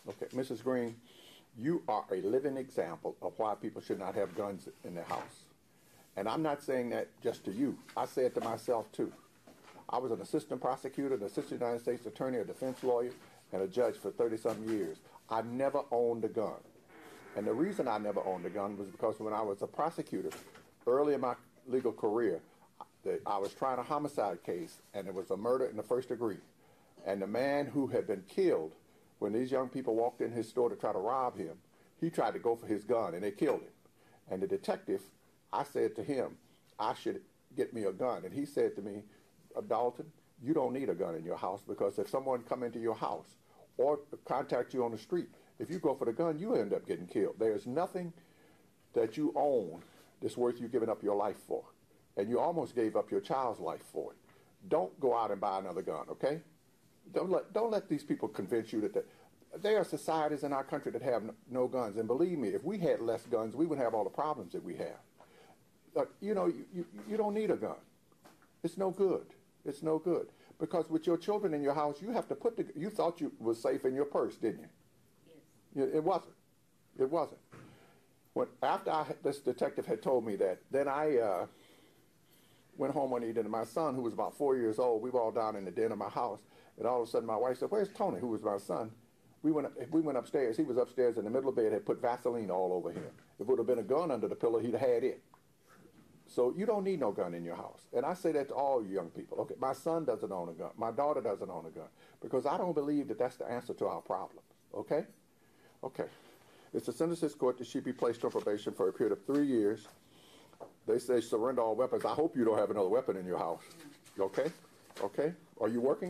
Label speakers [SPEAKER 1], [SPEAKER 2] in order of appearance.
[SPEAKER 1] Okay, Mrs. Green, you are a living example of why people should not have guns in their house. And I'm not saying that just to you. I say it to myself too. I was an assistant prosecutor, an assistant United States attorney, a defense lawyer, and a judge for 30-some years. I never owned a gun. And the reason I never owned a gun was because when I was a prosecutor, early in my legal career, I was trying a homicide case, and it was a murder in the first degree. And the man who had been killed, when these young people walked in his store to try to rob him, he tried to go for his gun, and they killed him. And the detective, I said to him, I should get me a gun. And he said to me, Dalton, you don't need a gun in your house, because if someone come into your house or contact you on the street, if you go for the gun, you end up getting killed. There's nothing that you own that's worth you giving up your life for. And you almost gave up your child's life for it. Don't go out and buy another gun, okay? Don't let these people convince you that there are societies in our country that have no guns. And believe me, if we had less guns, we wouldn't have all the problems that we have. You don't need a gun. It's no good. It's no good. Because with your children in your house, you have to you thought you was safe in your purse, didn't you? Yes. It wasn't. It wasn't. After this detective had told me that, then I went home one evening, and my son, who was about 4 years old, we were all down in the den of my house, and all of a sudden my wife said, "Where's Tony?" Who was my son. We went upstairs. He was upstairs in the middle of the bed, had put Vaseline all over him. If it would have been a gun under the pillow, he'd have had it. So you don't need no gun in your house. And I say that to all you young people. Okay, my son doesn't own a gun. My daughter doesn't own a gun. Because I don't believe that that's the answer to our problems. Okay? Okay. It's the sentences court that she be placed on probation for a period of 3 years. They say surrender all weapons. I hope you don't have another weapon in your house. Okay? Okay? Are you working now?